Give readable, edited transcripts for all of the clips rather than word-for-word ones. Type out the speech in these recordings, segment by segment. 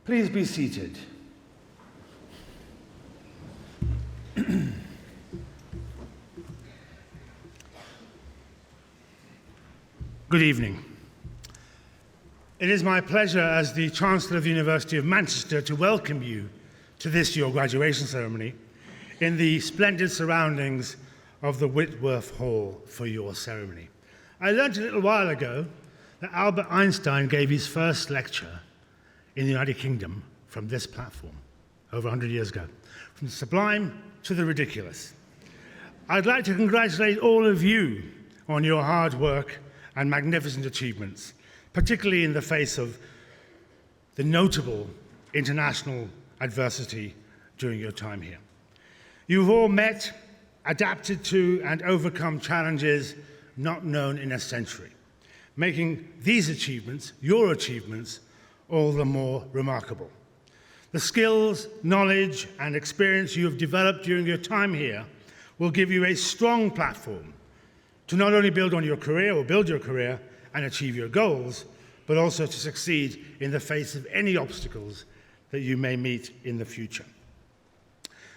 Please be seated. Good evening. It is my pleasure as the Chancellor of the University of Manchester to welcome you to this, your graduation ceremony, in the splendid surroundings of the Whitworth Hall for your ceremony. I learned a little while ago that Albert Einstein gave his first lecture in the United Kingdom from this platform over 100 years ago, from the sublime to the ridiculous. I'd like to congratulate all of you on your hard work and magnificent achievements, particularly in the face of the notable international adversity during your time here. You've all met, adapted to, and overcome challenges not known in a century, making these achievements, your achievements, all the more remarkable. The skills, knowledge, and experience you have developed during your time here will give you a strong platform to not only build on your career or build your career and achieve your goals, but also to succeed in the face of any obstacles that you may meet in the future.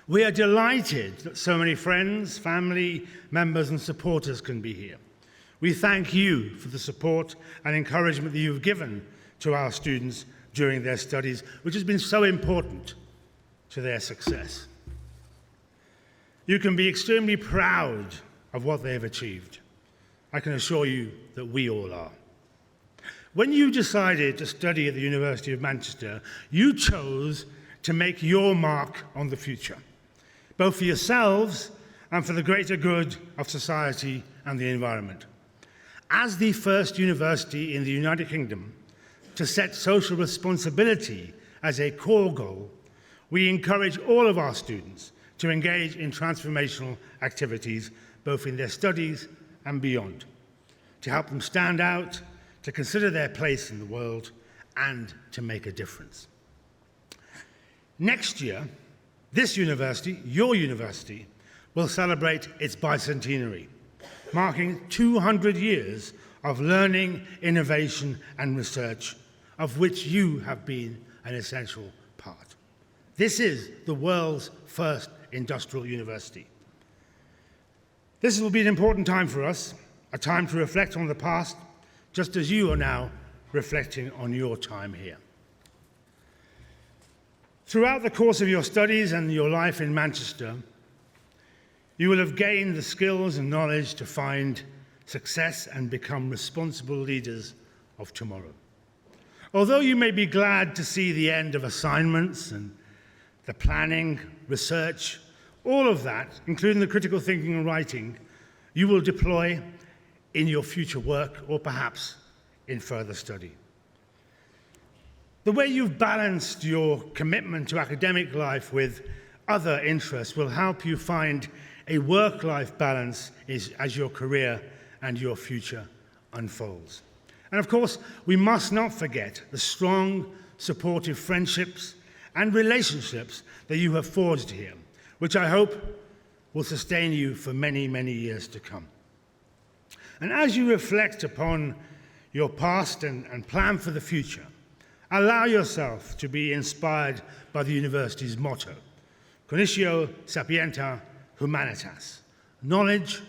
We are delighted that so many friends, family members, and supporters can be here. We thank you for the support and encouragement that you've given to our students during their studies, which has been so important to their success. You can be extremely proud of what they have achieved. I can assure you that we all are. When you decided to study at the University of Manchester, you chose to make your mark on the future, both for yourselves and for the greater good of society and the environment. As the first university in the United Kingdom to set social responsibility as a core goal, we encourage all of our students to engage in transformational activities, both in their studies and beyond, to help them stand out, to consider their place in the world, and to make a difference. Next year, this university, your university, will celebrate its bicentenary, marking 200 years of learning, innovation, and research, of which you have been an essential part. This is the world's first industrial university. This will be an important time for us, a time to reflect on the past, just as you are now reflecting on your time here. Throughout the course of your studies and your life in Manchester, you will have gained the skills and knowledge to find success and become responsible leaders of tomorrow. Although you may be glad to see the end of assignments and the planning, research, all of that, including the critical thinking and writing, you will deploy in your future work or perhaps in further study. The way you've balanced your commitment to academic life with other interests will help you find a work-life balance as your career and your future unfolds. And of course, we must not forget the strong, supportive friendships and relationships that you have forged here, which I hope will sustain you for many, many years to come. And as you reflect upon your past and plan for the future, allow yourself to be inspired by the university's motto, Cognitio Sapientia Humanitas, knowledge,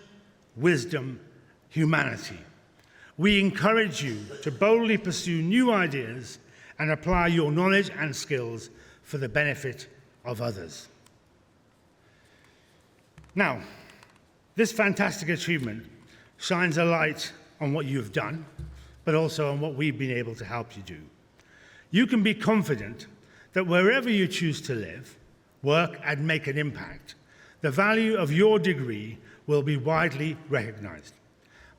wisdom, humanity. We encourage you to boldly pursue new ideas and apply your knowledge and skills for the benefit of others. Now, this fantastic achievement shines a light on what you've done, but also on what we've been able to help you do. You can be confident that wherever you choose to live, work, and make an impact, the value of your degree will be widely recognized.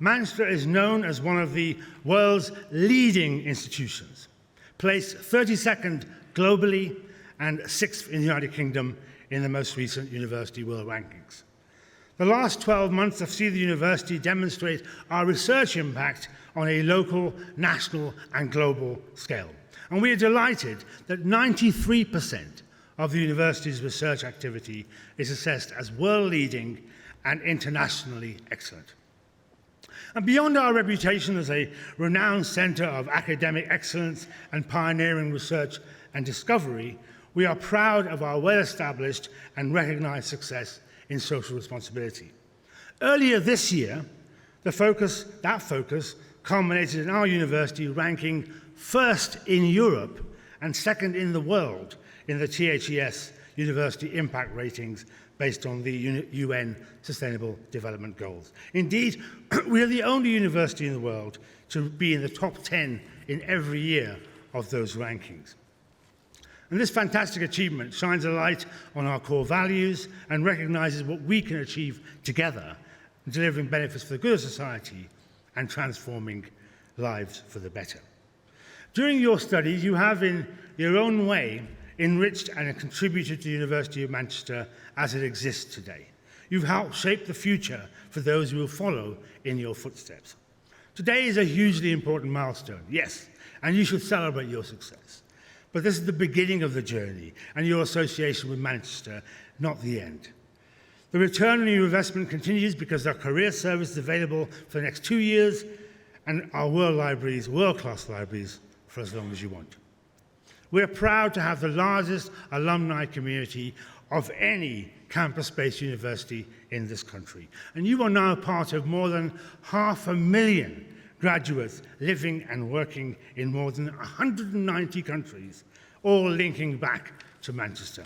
Manchester is known as one of the world's leading institutions, placed 32nd globally and 6th in the United Kingdom in the most recent University World Rankings. The last 12 months have seen the university demonstrate our research impact on a local, national, and global scale. And we are delighted that 93% of the university's research activity is assessed as world-leading and internationally excellent. And beyond our reputation as a renowned centre of academic excellence and pioneering research and discovery, we are proud of our well-established and recognised success in social responsibility. Earlier this year, that focus culminated in our university ranking first in Europe and second in the world in the THES University Impact Ratings based on the UN Sustainable Development Goals. Indeed, we are the only university in the world to be in the top 10 in every year of those rankings. And this fantastic achievement shines a light on our core values and recognises what we can achieve together, delivering benefits for the good of society and transforming lives for the better. During your studies, you have, in your own way, enriched and contributed to the University of Manchester as it exists today. You've helped shape the future for those who will follow in your footsteps. Today is a hugely important milestone, yes, and you should celebrate your success. But this is the beginning of the journey and your association with Manchester, not the end. The return on your investment continues because our career service is available for the next 2 years and our world-class libraries, for as long as you want. We're proud to have the largest alumni community of any campus-based university in this country. And you are now part of more than 500,000 graduates living and working in more than 190 countries, all linking back to Manchester.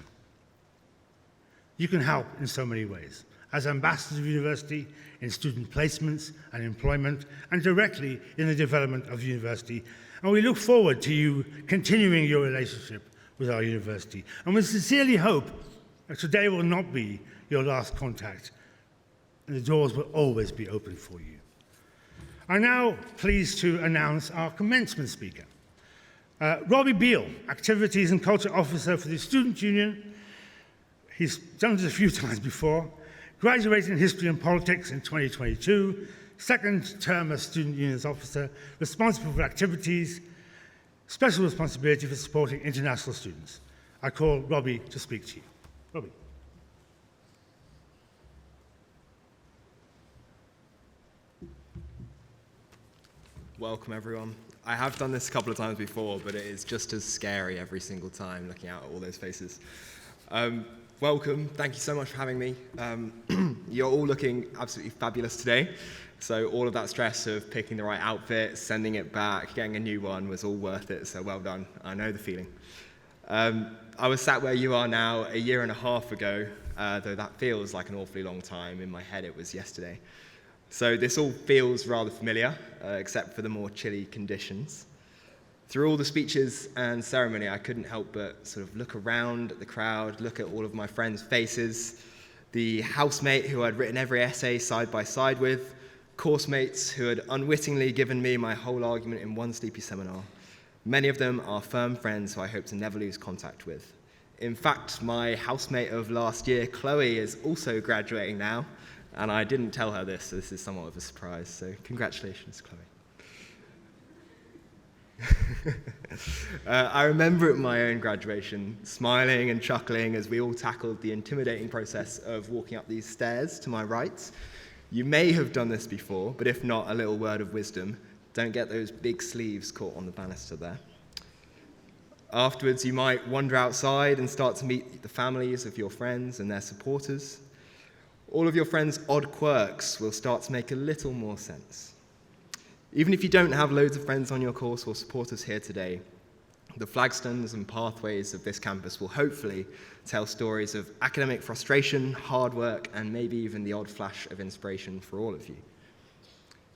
You can help in so many ways, as ambassadors of the university, in student placements and employment, and directly in the development of the university. And we look forward to you continuing your relationship with our university. And we sincerely hope that today will not be your last contact, and the doors will always be open for you. I'm now pleased to announce our commencement speaker, Robbie Beale, Activities and Culture Officer for the Student Union. He's done this a few times before, graduated in History and Politics in 2022, second term as Student Union's Officer, responsible for activities, special responsibility for supporting international students. I call Robbie to speak to you. Robbie. Welcome, everyone. I have done this a couple of times before, but it is just as scary every single time looking out at all those faces. Welcome. Thank you so much for having me. You're all looking absolutely fabulous today. So all of that stress of picking the right outfit, sending it back, getting a new one was all worth it. So well done. I know the feeling. I was sat where you are now a year and a half ago, though that feels like an awfully long time. In my head, it was yesterday. So this all feels rather familiar, except for the more chilly conditions. Through all the speeches and ceremony, I couldn't help but sort of look around at the crowd, look at all of my friends' faces, the housemate who I'd written every essay side by side with, course mates who had unwittingly given me my whole argument in one sleepy seminar. Many of them are firm friends who I hope to never lose contact with. In fact, my housemate of last year, Chloe, is also graduating now, and I didn't tell her this, so this is somewhat of a surprise, so congratulations, Chloe. I remember at my own graduation, smiling and chuckling as we all tackled the intimidating process of walking up these stairs to my right. You may have done this before, but if not, a little word of wisdom. Don't get those big sleeves caught on the banister there. Afterwards, you might wander outside and start to meet the families of your friends and their supporters. All of your friends' odd quirks will start to make a little more sense. Even if you don't have loads of friends on your course or supporters here today, the flagstones and pathways of this campus will hopefully tell stories of academic frustration, hard work, and maybe even the odd flash of inspiration for all of you.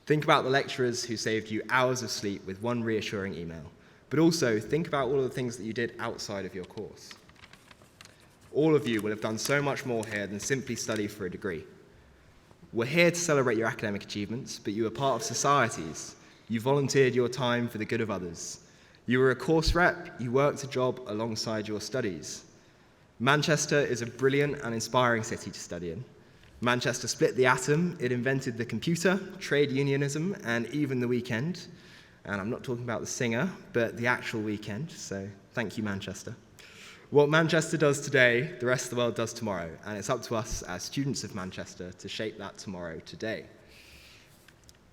Think about the lecturers who saved you hours of sleep with one reassuring email, but also think about all of the things that you did outside of your course. All of you will have done so much more here than simply study for a degree. We're here to celebrate your academic achievements, but you are part of societies. You volunteered your time for the good of others. You were a course rep, you worked a job alongside your studies. Manchester is a brilliant and inspiring city to study in. Manchester split the atom, it invented the computer, trade unionism, and even the weekend. And I'm not talking about the singer, but the actual weekend, so thank you, Manchester. What Manchester does today, the rest of the world does tomorrow, and it's up to us as students of Manchester to shape that tomorrow today.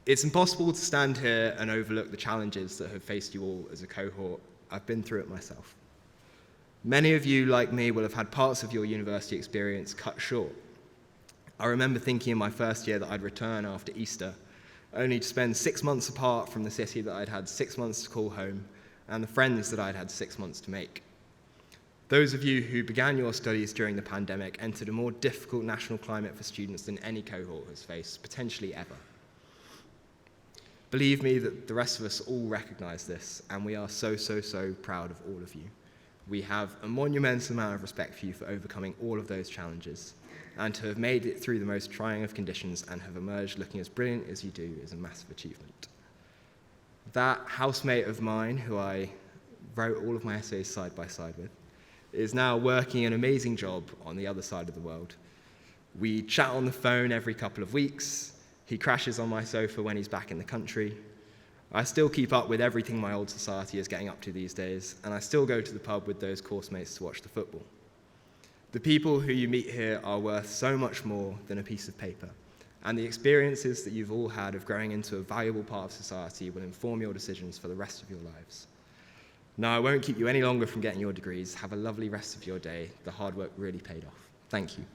It's impossible to stand here and overlook the challenges that have faced you all as a cohort. I've been through it myself. Many of you, like me, will have had parts of your university experience cut short. I remember thinking in my first year that I'd return after Easter, only to spend 6 months apart from the city that I'd had 6 months to call home and the friends that I'd had 6 months to make. Those of you who began your studies during the pandemic entered a more difficult national climate for students than any cohort has faced, potentially ever. Believe me that the rest of us all recognise this, and we are so proud of all of you. We have a monumental amount of respect for you for overcoming all of those challenges, and to have made it through the most trying of conditions and have emerged looking as brilliant as you do is a massive achievement. That housemate of mine, who I wrote all of my essays side by side with, is now working an amazing job on the other side of the world. We chat on the phone every couple of weeks. He crashes on my sofa when he's back in the country. I still keep up with everything my old society is getting up to these days, and I still go to the pub with those course mates to watch the football. The people who you meet here are worth so much more than a piece of paper, and the experiences that you've all had of growing into a valuable part of society will inform your decisions for the rest of your lives. Now, I won't keep you any longer from getting your degrees. Have a lovely rest of your day. The hard work really paid off. Thank you.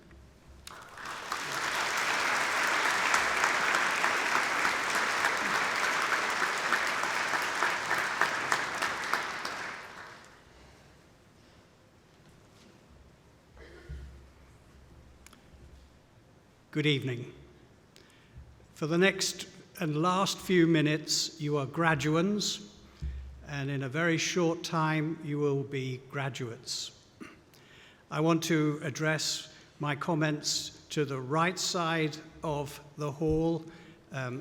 Good evening. For the next and last few minutes, you are graduands, and in a very short time, you will be graduates. I want to address my comments to the right side of the hall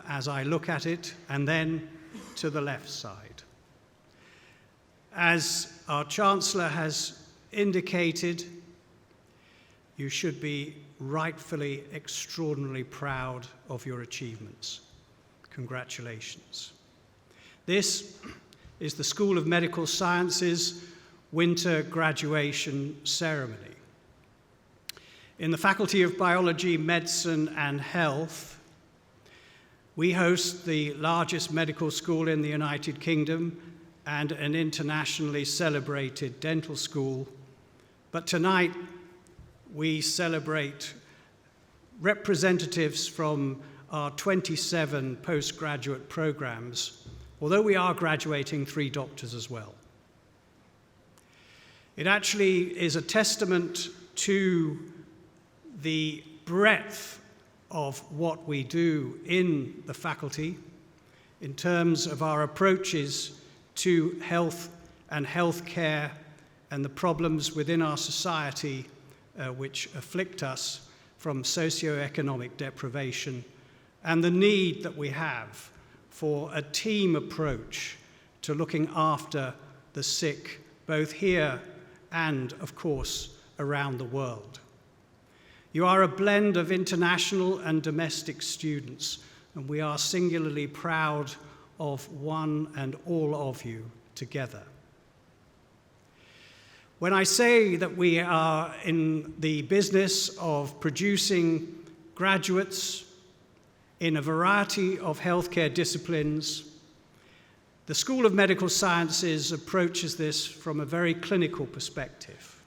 as I look at it, and then to the left side. As our Chancellor has indicated, you should be rightfully extraordinarily proud of your achievements. Congratulations. This is the School of Medical Sciences winter graduation ceremony. In the Faculty of Biology, Medicine and Health, we host the largest medical school in the United Kingdom and an internationally celebrated dental school. But tonight, we celebrate representatives from our 27 postgraduate programs, although we are graduating 3 doctors as well. It actually is a testament to the breadth of what we do in the faculty in terms of our approaches to health and healthcare and the problems within our society which afflict us from socioeconomic deprivation, and the need that we have for a team approach to looking after the sick, both here and, of course, around the world. You are a blend of international and domestic students, and we are singularly proud of one and all of you together. When I say that we are in the business of producing graduates in a variety of healthcare disciplines, the School of Medical Sciences approaches this from a very clinical perspective.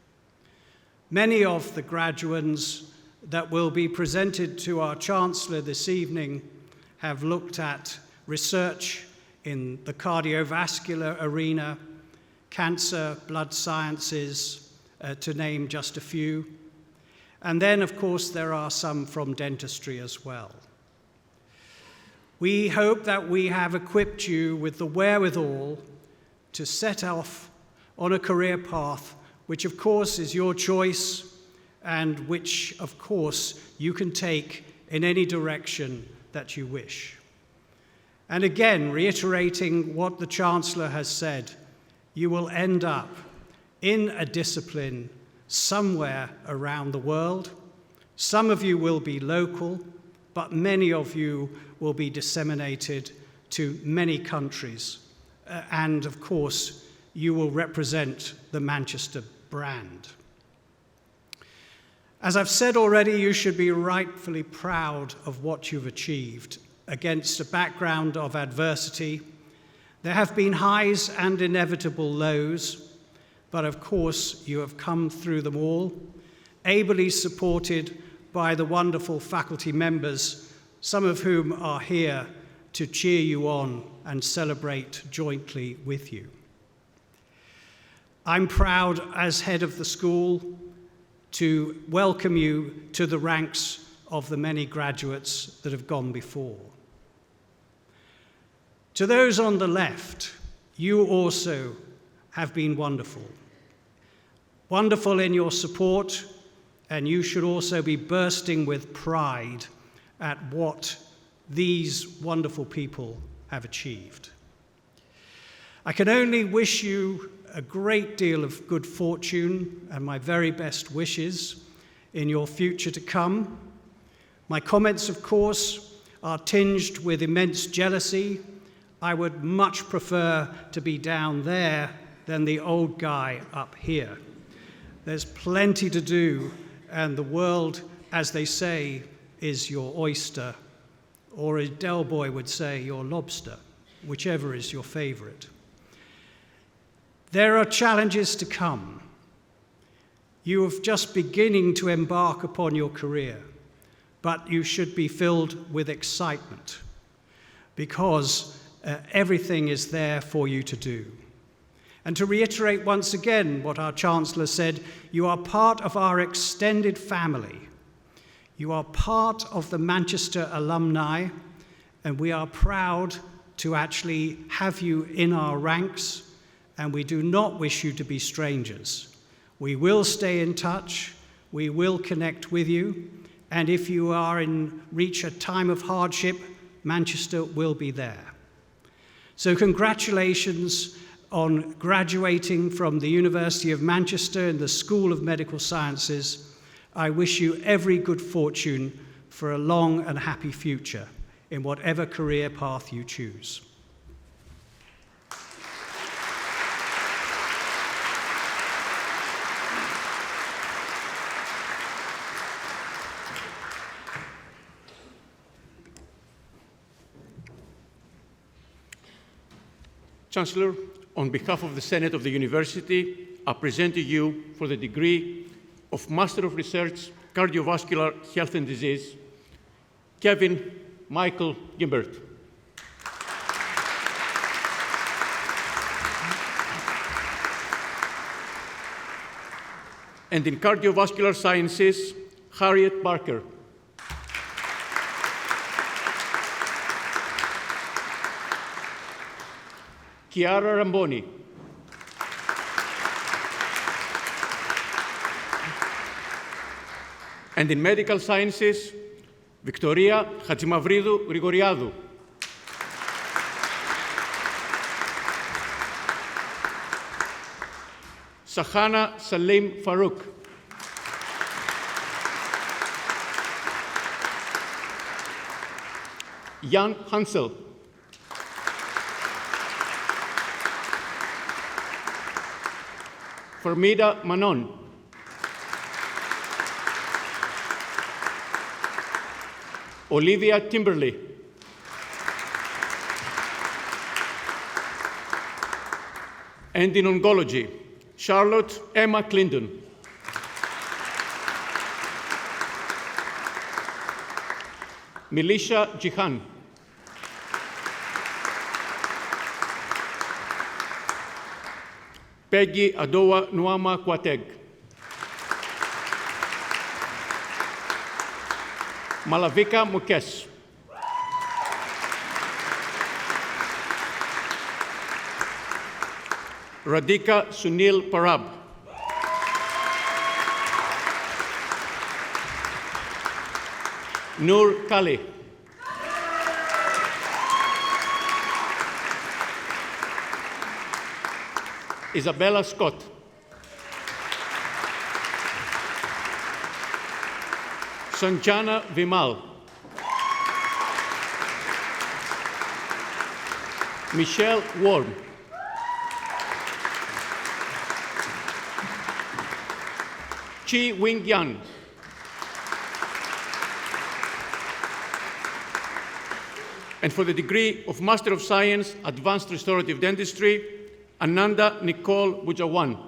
Many of the graduands that will be presented to our Chancellor this evening have looked at research in the cardiovascular arena, cancer, blood sciences, to name just a few. And then, of course, there are some from dentistry as well. We hope that we have equipped you with the wherewithal to set off on a career path, which, of course, is your choice and which, of course, you can take in any direction that you wish. And again, reiterating what the Chancellor has said, you will end up in a discipline somewhere around the world. Some of you will be local, but many of you will be disseminated to many countries. And of course, you will represent the Manchester brand. As I've said already, you should be rightfully proud of what you've achieved. against a background of adversity. There have been highs and inevitable lows, but of course you have come through them all, ably supported by the wonderful faculty members, some of whom are here to cheer you on and celebrate jointly with you. I'm proud, as head of the school, to welcome you to the ranks of the many graduates that have gone before. To those on the left, you also have been wonderful. Wonderful in your support, and you should also be bursting with pride at what these wonderful people have achieved. I can only wish you a great deal of good fortune and my very best wishes in your future to come. My comments, of course, are tinged with immense jealousy. I would much prefer to be down there than the old guy up here. There's plenty to do, and the world, as they say, is your oyster, or as Del Boy would say, your lobster, whichever is your favorite. There are challenges to come. You are just beginning to embark upon your career, but you should be filled with excitement because everything is there for you to do. And to reiterate once again what our Chancellor said, you are part of our extended family. You are part of the Manchester alumni, and we are proud to actually have you in our ranks, and we do not wish you to be strangers. We will stay in touch, we will connect with you, and if you are reach a time of hardship, Manchester will be there. So congratulations on graduating from the University of Manchester in the School of Medical Sciences. I wish you every good fortune for a long and happy future in whatever career path you choose. Chancellor, on behalf of the Senate of the University, I present to you for the degree of Master of Research, Cardiovascular Health and Disease, Kevin Michael Gimbert. And in Cardiovascular Sciences, Harriet Barker. Chiara Ramboni. And in Medical Sciences, Victoria Hatsimavridou Grigoriadou. Sahana Salim Farouk. Jan Hansel. Fermida Manon. Olivia Timberley. And in oncology, Charlotte Emma Clinton. Militia Jihan. Peggy Adowa Nuama Kwateg. Malavika Mukesh. Radhika Sunil Parab. Noor Kali. Isabella Scott. Sanjana Vimal. Michelle Worm. Chi Wing Yan. And for the degree of Master of Science, Advanced Restorative Dentistry, Ananda Nicole Bujawan.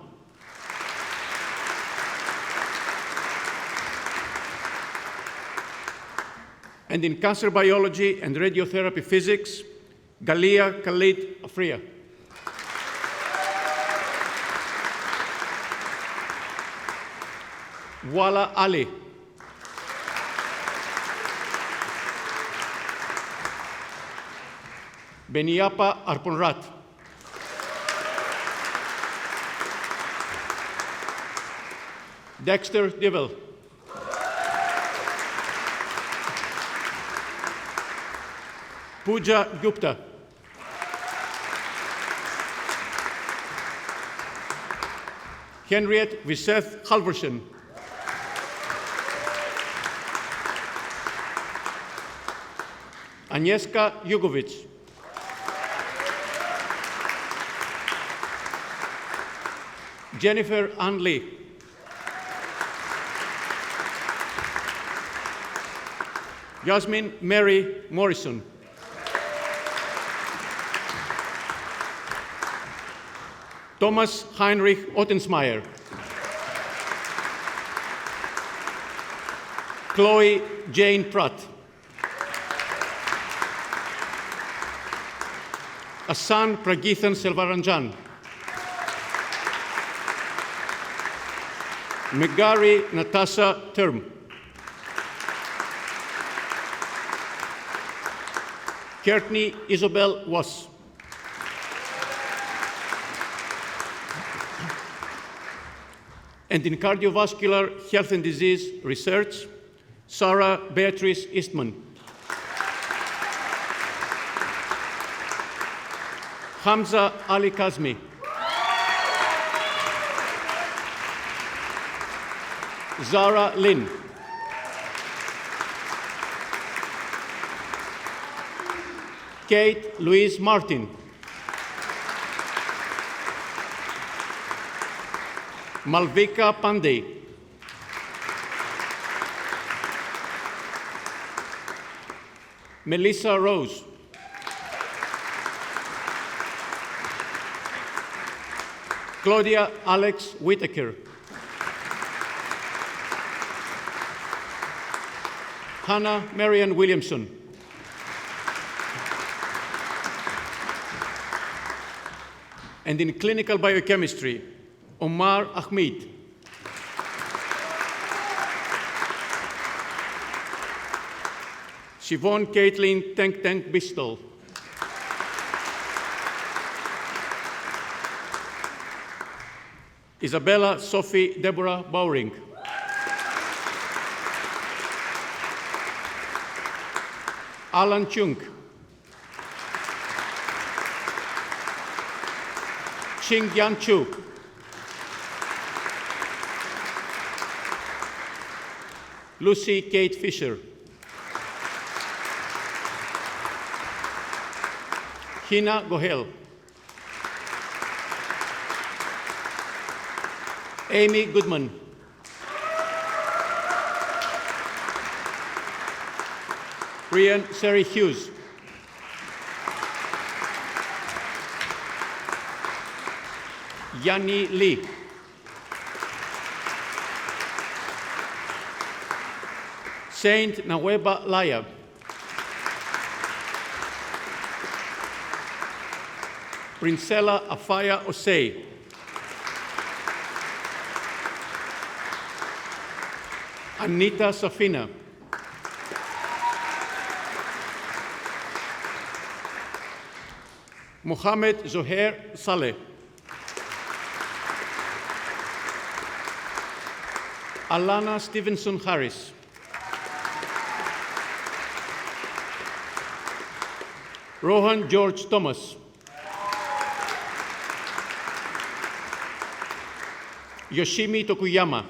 And in Cancer Biology and Radiotherapy Physics, Galia Khalid Afria. Wala Ali. Beniapa Arponrat. Dexter Divel. Pooja Gupta. Henriette Viseth Halverson. Agnieszka Jugovic. Jennifer Ann Lee. Yasmin Mary Morrison. Thomas Heinrich Ottensmeyer. Chloe Jane Pratt. Asan Pragithan Selvaranjan. Megari Natasha Term. Courtney Isabel Was. And in cardiovascular health and disease research, Sarah Beatrice Eastman. Hamza Ali Kazmi. Zara Lin. Kate Louise Martin. Malvika Pandey. Melissa Rose. Claudia Alex Whitaker. Hannah Marian Williamson. And in clinical biochemistry, Omar Ahmed. Siobhan Caitlin Tank Tank Bistal. Isabella Sophie Deborah Bowring. Alan Chung. Ching Yan Chu. Lucy Kate Fisher. Hina Gohel. Amy Goodman. Brian Seri Hughes. Yanni Lee. Saint Naweba Laya. Princella Afaya Osei. Anita Safina. Mohammed Zohair Saleh. Alana Stevenson Harris. Rohan George Thomas. Yoshimi Tokuyama.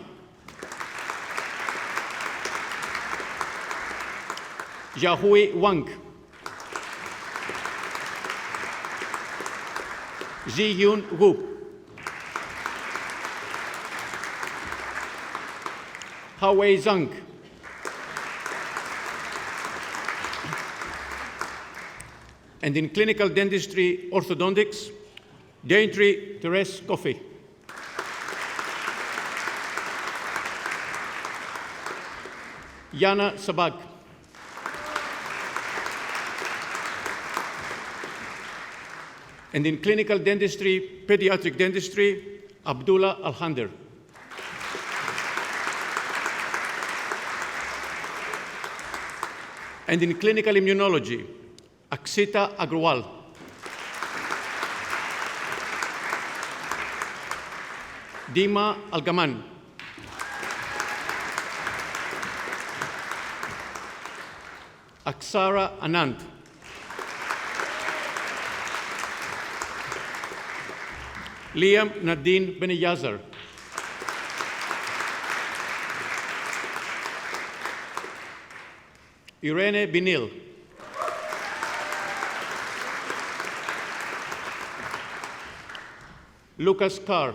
Yahui Wang. Ji-Yoon Wu. Hawei Zhang. And in clinical dentistry orthodontics, Daintree Therese Coffey. Yana Sabag. And in clinical dentistry, pediatric dentistry, Abdullah Alhander. And in clinical immunology, Aksita Agrawal. Dima Algaman. Aksara Anand. Liam Nadine Beneyazar. Irene Binil. Lucas Carr.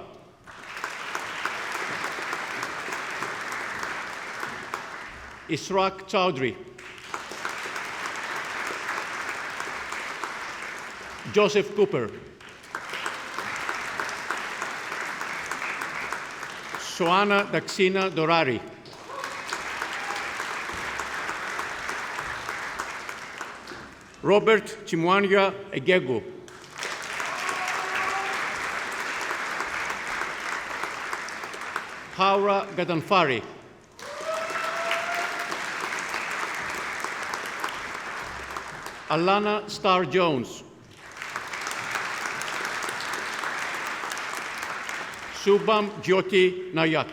Israk Chowdhury. Joseph Cooper. Soana Daxina Dorari. Robert Chimwanya Egegu. Haura Gadanfari. Alana Starr Jones. Subham Jyoti Nayak.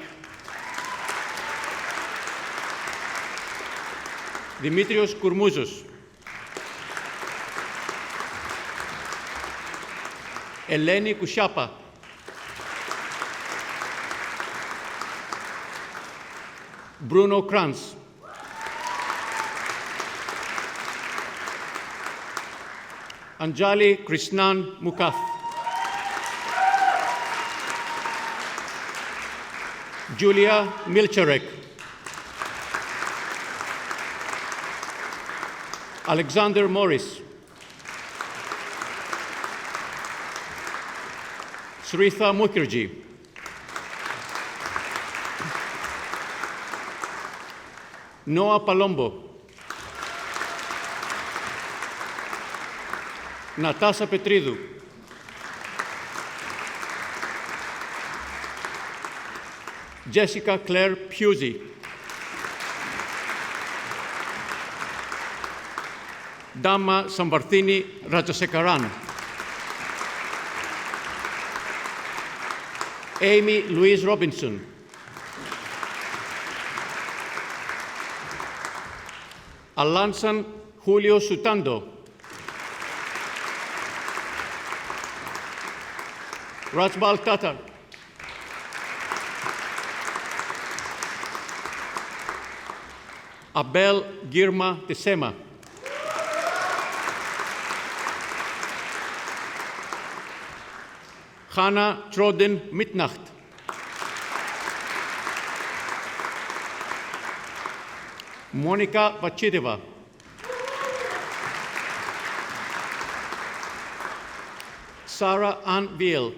Dimitrios Kourmouzos. Eleni Kushapa. Bruno Kranz. Anjali Krishnan Mukath. Julia Milcharek. Alexander Morris. Sritha Mukherjee. Noah Palombo. Natasha Petridou. Jessica Claire Pusey. Dhamma Samvarthini Rajasekaran. Amy Louise Robinson. Alansan Julio Sutando. Rajbal Tatar. Abel Girma Tesema. Hannah Troden Mitnacht. Monica Vachideva. Sarah Ann Veal.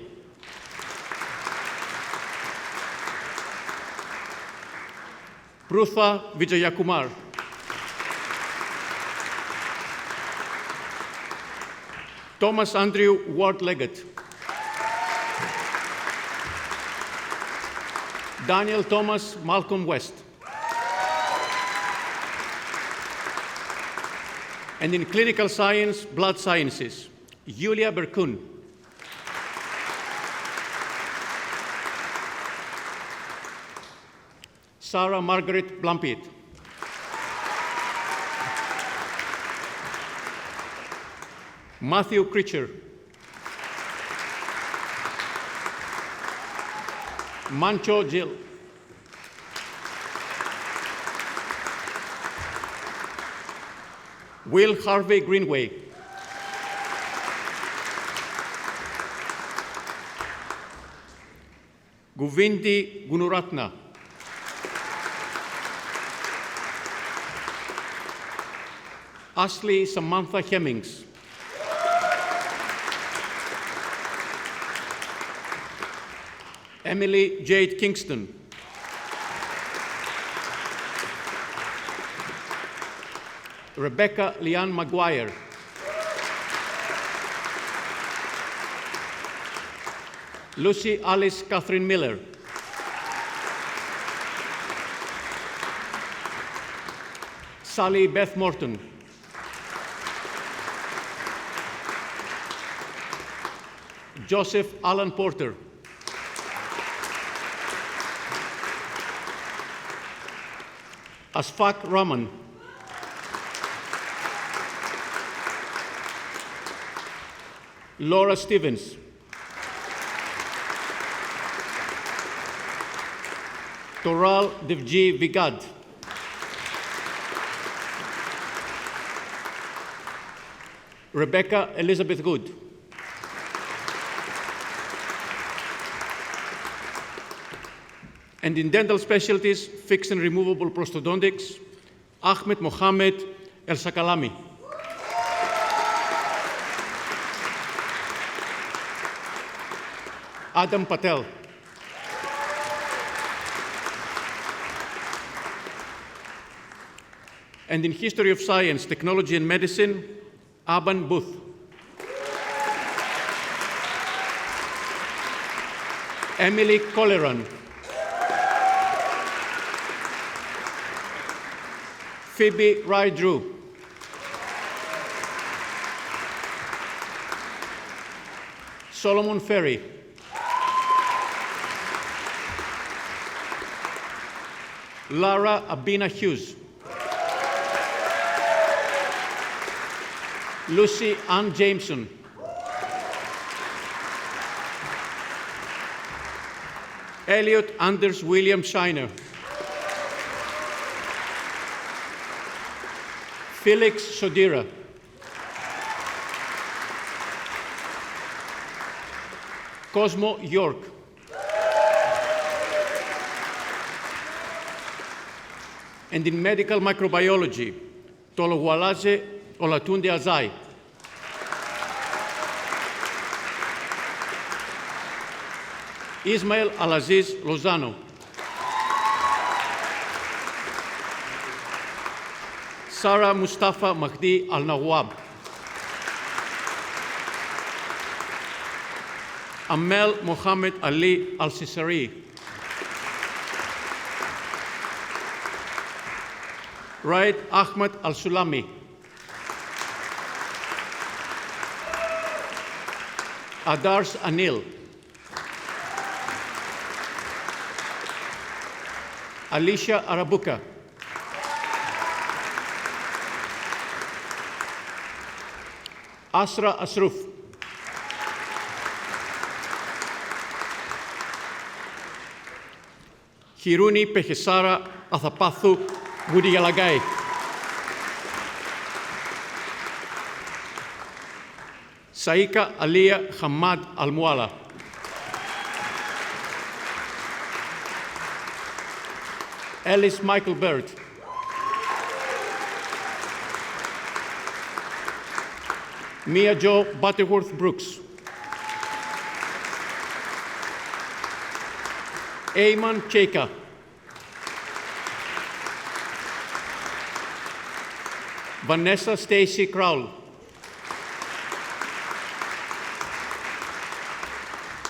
Prutha Vijayakumar. Thomas Andrew Ward Leggett. Daniel Thomas Malcolm West. And in clinical science, blood sciences, Julia Berkun. Sarah Margaret Blampied. Matthew Critcher. Mancho Jill. Will Harvey Greenway. Govindi Gunuratna. Ashley Samantha Hemmings. Emily Jade Kingston. Rebecca Leanne Maguire. Lucy Alice Catherine Miller. Sally Beth Morton. Joseph Alan Porter. Asfaq Rahman. Laura Stevens. Toral Devji Vigad. Rebecca Elizabeth Good. And in dental specialties, fixed and removable prosthodontics, Ahmed Mohamed El Sakalami. Adam Patel. And in history of science, technology and medicine, Aban Booth. Emily Colleran. Phoebe Wright-Drew. Solomon Ferry. Lara Abina Hughes. Lucy Ann Jameson. Elliot Anders William Shiner. Felix Sodira. Cosmo York. And in medical microbiology, Tolowalaze Olatunde Azai. Ismail Alaziz Lozano. Sarah Mustafa Mahdi Al-Nawab. Amel Mohammed Ali Al-Sisari. Raed Ahmed Al-Sulami. Adars Anil. Alicia Arabuka. Asra Asruf. Hiruni Pehesara Athapathu Gudiyalagai. Saika Alia Hamad Al-Muala. Ellis Michael Bird. Mia Jo Butterworth Brooks. Ayman Cheka. Vanessa Stacy Crowell.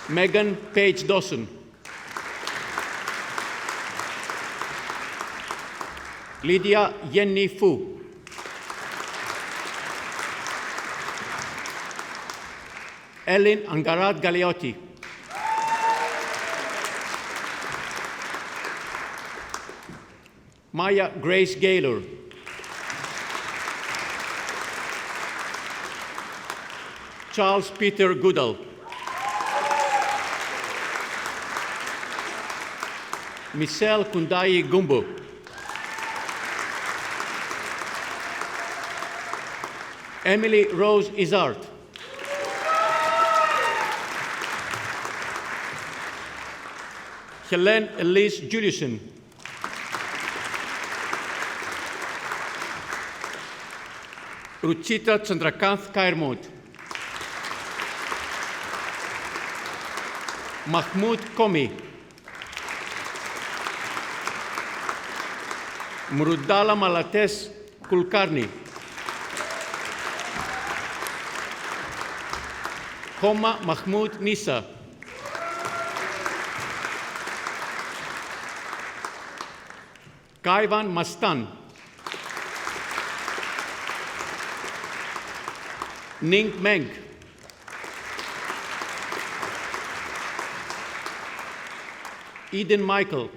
Megan Paige Dawson. Lydia Yenny Fu. Ellen Angarat Galeotti. Maya Grace Gaylor. Charles Peter Goodall. Michelle Kundai Gumbo. Emily Rose Izard. Helene Elise Juliuson. Ruchita Chandrakanth Kairmod. Mahmoud Komi. Mrudala Malates Kulkarni. Homa Mahmoud Nisa. Kaivan Mastan. Ning Meng. Eden Michael.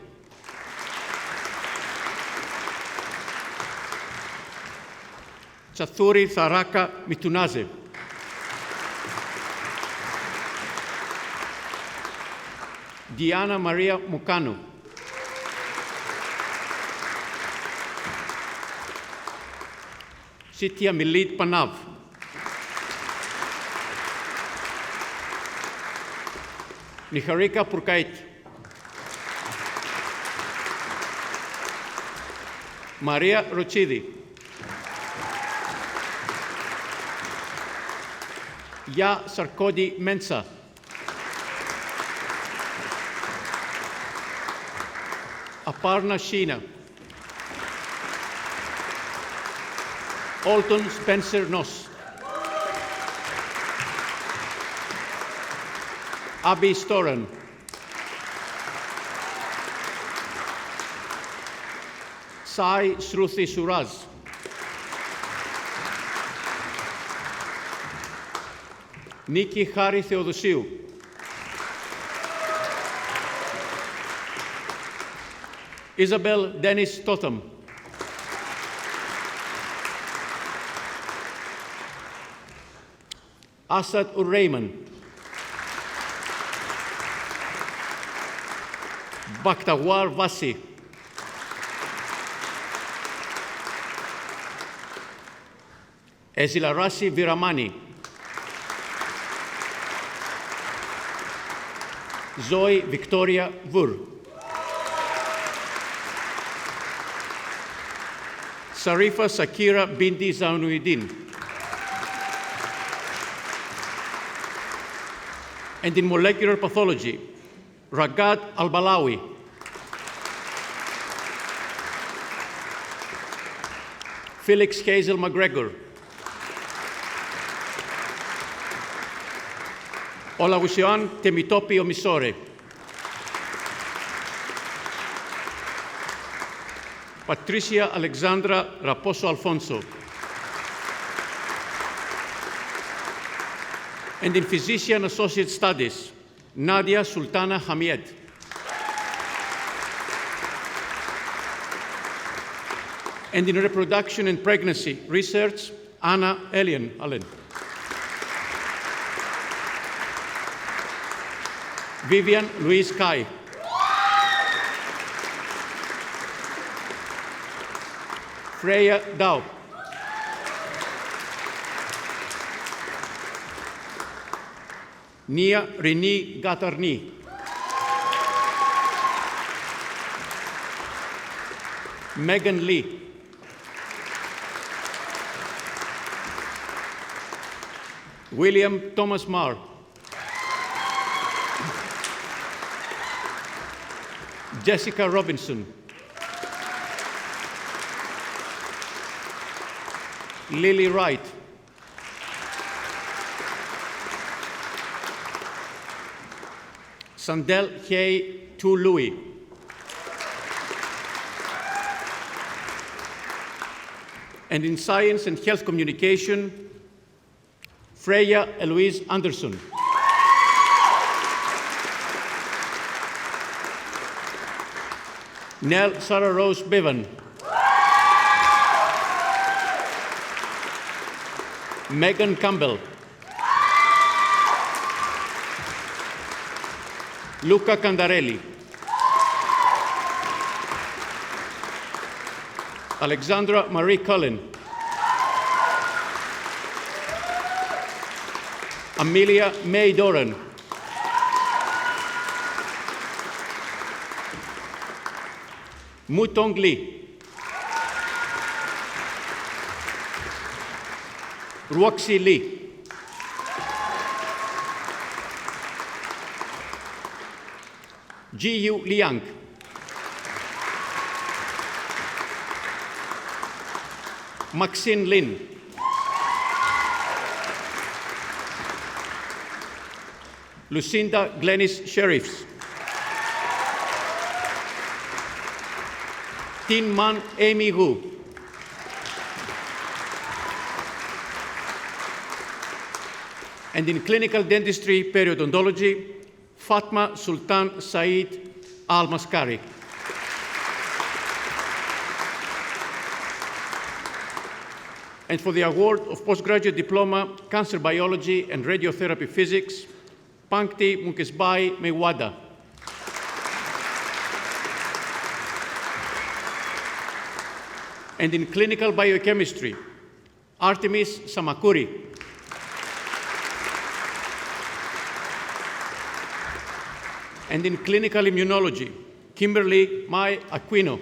Chathuri Tharaka Mitunaze. Diana Maria Mukanu. Sitya Milit Panav. Niharika Purkait. Maria Rochidi. Ya Sarkodi Mensa. Aparna Sheena. Alton Spencer Noss. Abby Storen. Sai Shruti Suraz. Νίκη Χάρη Θεοδοσίου. Isabel Dennis Totham. Asad Urrayman. Bakhtawar Vasi. Ezilarasi Viramani. Zoe Victoria Vur. Sarifa Sakira Binti Zaunuddin. And in molecular pathology, Ragad Al-Balawi. Felix Hazel McGregor. Olawusian Temitopi Omisore. Patricia Alexandra Raposo Alfonso. And in Physician Associate Studies, Nadia Sultana Hamied. And in Reproduction and Pregnancy Research, Anna Elian Allen. Vivian Louise Kai. Freya Dao. Nia Rini Gatarni. Megan Lee. William Thomas Marr. Jessica Robinson. Lily Wright. Sandel Hay Tu Louis. And in Science and Health Communication, Freya Eloise Anderson. Nell Sarah Rose Bevan. Megan Campbell. Luca Candarelli. Alexandra Marie Cullen. Amelia May Doran. Mutong Lee. Ruoxi Lee. Ji Yu Liang. Maxine Lin. Lucinda Glenis Sheriffs. Tin Man Amy Gu. And in clinical dentistry periodontology, Fatma Sultan Said Al Maskari. And for the award of postgraduate diploma, Cancer Biology and Radiotherapy Physics, Pankti Munkesbai Mewada. And in clinical biochemistry, Artemis Samakuri. And in clinical immunology, Kimberly Mai Aquino.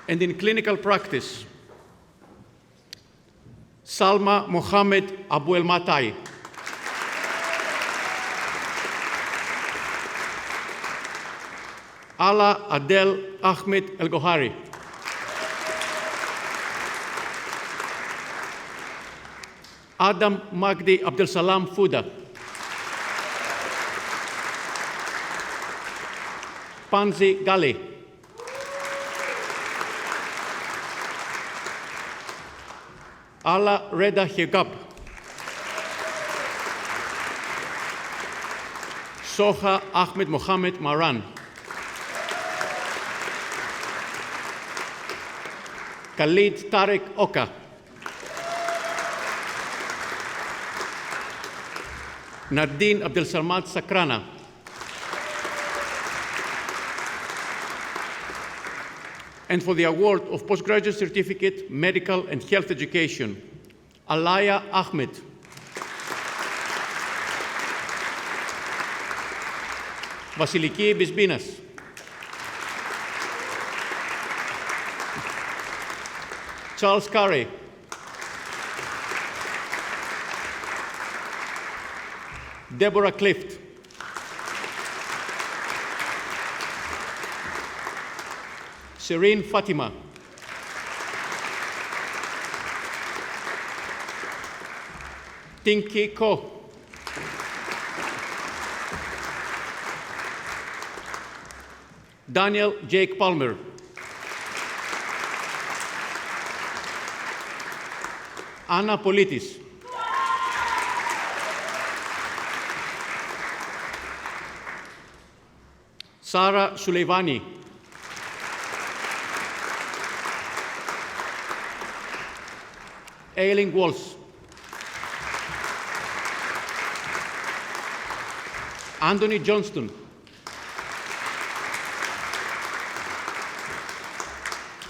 And in clinical practice, Salma Mohammed Abu El Matai. Ala Adel Ahmed El Gohari. Adam Magdi Abdel Salam Fuda. Panzi Gali. Ala Reda Hegab. Soha Ahmed Mohammed Maran. Khalid Tarek Oka. Nardin Abdel Samad Sakrana. And for the award of postgraduate certificate, medical and health education, Alaya Ahmed. Vasiliki Bisbinas. Charles Carey. Deborah Clift. Serene Fatima. Tinky Ko. Daniel Jake Palmer. Anna Politis. Sarah Suleimani. Aileen Walsh. Anthony Johnston.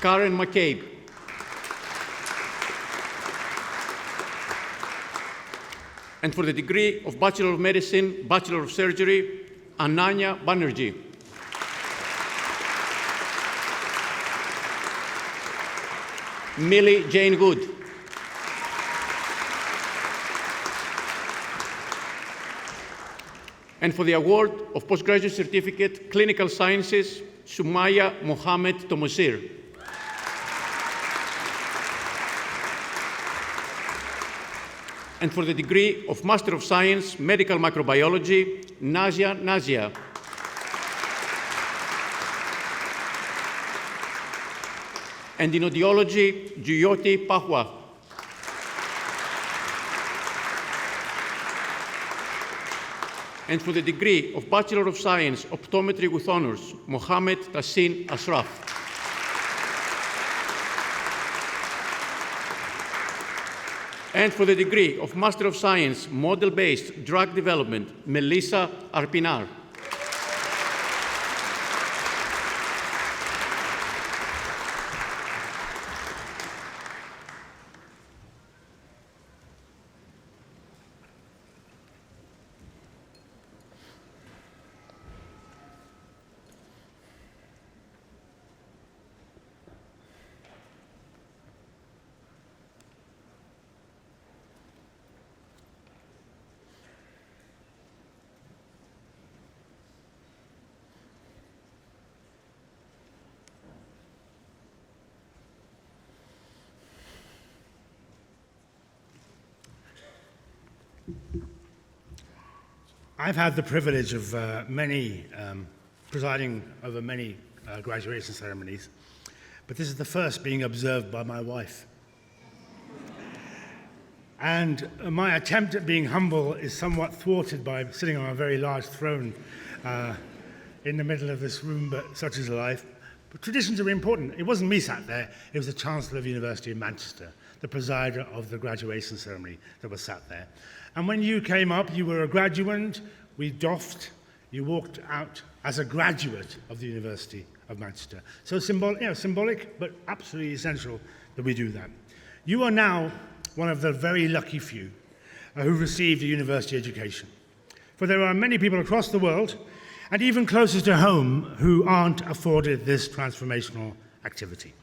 Karen McCabe. And for the degree of Bachelor of Medicine, Bachelor of Surgery, Ananya Banerjee. Millie Jane Good. And for the award of postgraduate certificate, Clinical Sciences, Sumaya Mohammed Tomosir. And for the degree of Master of Science, Medical Microbiology, Nazia Nazia. And in audiology, Jyoti Pahwa. And for the degree of Bachelor of Science, Optometry with Honors, Mohammed Tassin Ashraf. And for the degree of Master of Science, Model-Based Drug Development, Melissa Arpinar. I've had the privilege of presiding over many graduation ceremonies, but this is the first being observed by my wife. And my attempt at being humble is somewhat thwarted by sitting on a very large throne in the middle of this room, but such is life. But traditions are important. It wasn't me sat there, it was the Chancellor of the University of Manchester, the presider of the graduation ceremony that was sat there. And when you came up, you were a graduand, we doffed, you walked out as a graduate of the University of Manchester. So symbolic, but absolutely essential that we do that. You are now one of the very lucky few who received a university education. For there are many people across the world, and even closer to home, who aren't afforded this transformational activity.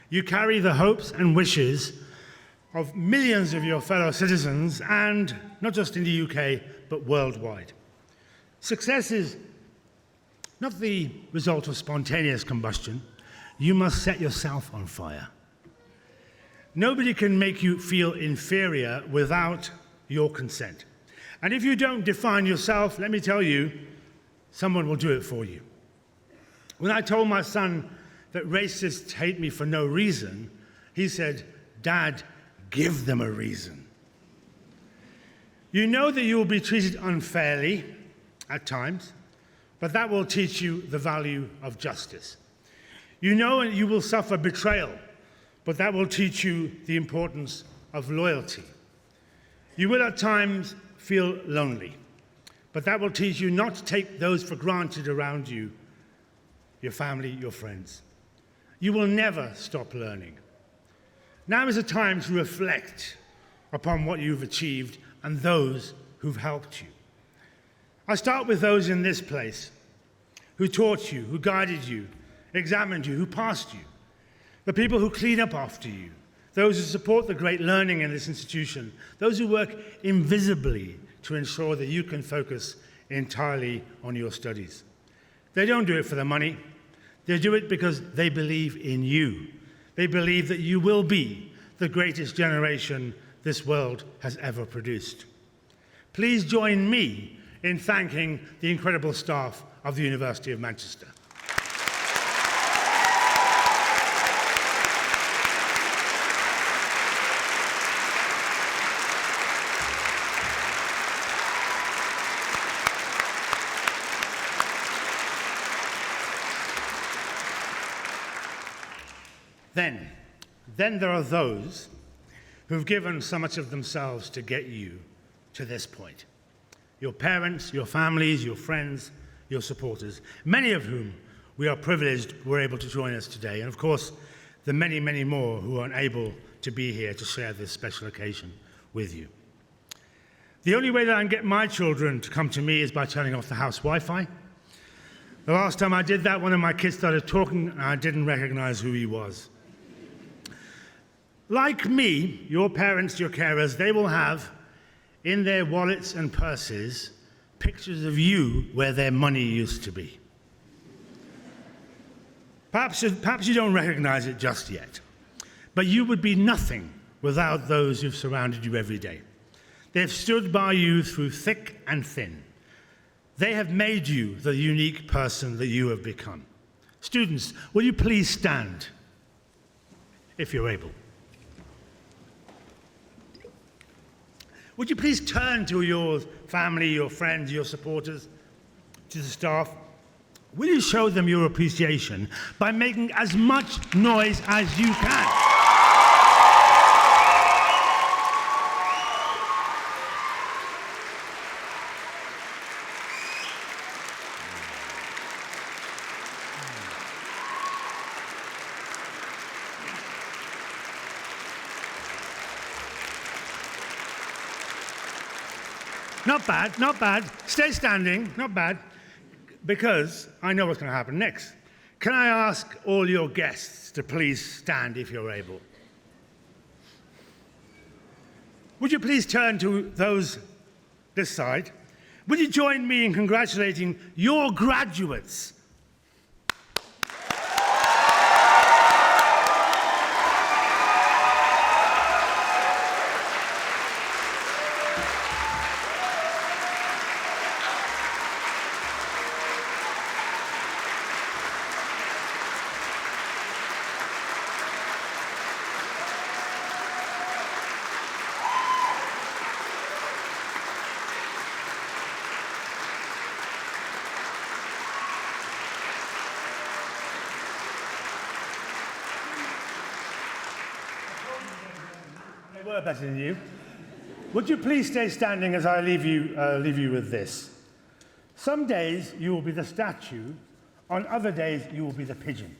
You carry the hopes and wishes of millions of your fellow citizens, and not just in the UK, but worldwide. Success is not the result of spontaneous combustion. You must set yourself on fire. Nobody can make you feel inferior without your consent. And if you don't define yourself, let me tell you, someone will do it for you. When I told my son that racists hate me for no reason, he said, "Dad, give them a reason." You know that you will be treated unfairly at times, but that will teach you the value of justice. You know you will suffer betrayal, but that will teach you the importance of loyalty. You will at times feel lonely, but that will teach you not to take those for granted around you, your family, your friends. You will never stop learning. Now is a time to reflect upon what you've achieved and those who've helped you. I start with those in this place who taught you, who guided you, examined you, who passed you, the people who clean up after you, those who support the great learning in this institution, those who work invisibly to ensure that you can focus entirely on your studies. They don't do it for the money. They do it because they believe in you. They believe that you will be the greatest generation this world has ever produced. Please join me in thanking the incredible staff of the University of Manchester. Then there are those who've given so much of themselves to get you to this point. Your parents, your families, your friends, your supporters, many of whom we are privileged were able to join us today, and of course, the many, many more who aren't able to be here to share this special occasion with you. The only way that I can get my children to come to me is by turning off the house Wi-Fi. The last time I did that, one of my kids started talking, and I didn't recognize who he was. Like me, your parents, your carers, they will have in their wallets and purses pictures of you where their money used to be. Perhaps you don't recognize it just yet, but you would be nothing without those who've surrounded you every day. They've stood by you through thick and thin. They have made you the unique person that you have become. Students, will you please stand, if you're able? Would you please turn to your family, your friends, your supporters, to the staff? Will you show them your appreciation by making as much noise as you can? Not bad, not bad. Stay standing, not bad, because I know what's going to happen next. Can I ask all your guests to please stand if you're able? Would you please turn to those this side? Would you join me in congratulating your graduates? They were better than you. Would you please stay standing as I leave you with this? Some days you will be the statue, on other days you will be the pigeon.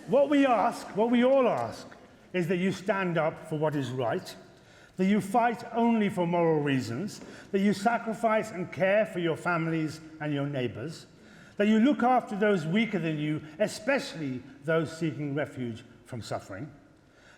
What we all ask, is that you stand up for what is right, that you fight only for moral reasons, that you sacrifice and care for your families and your neighbors, that you look after those weaker than you, especially those seeking refuge from suffering,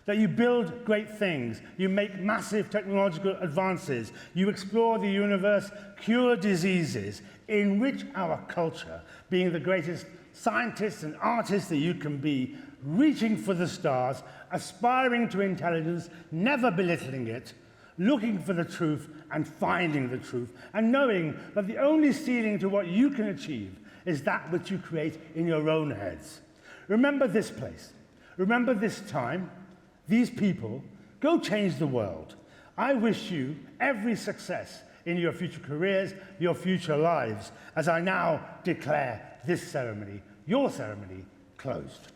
that you build great things, you make massive technological advances, you explore the universe, cure diseases, enrich our culture, being the greatest scientists and artists that you can be, reaching for the stars, aspiring to intelligence, never belittling it, looking for the truth and finding the truth, and knowing that the only ceiling to what you can achieve is that which you create in your own heads. Remember this place. Remember this time, these people. Go change the world. I wish you every success in your future careers, your future lives, as I now declare this ceremony, your ceremony, closed.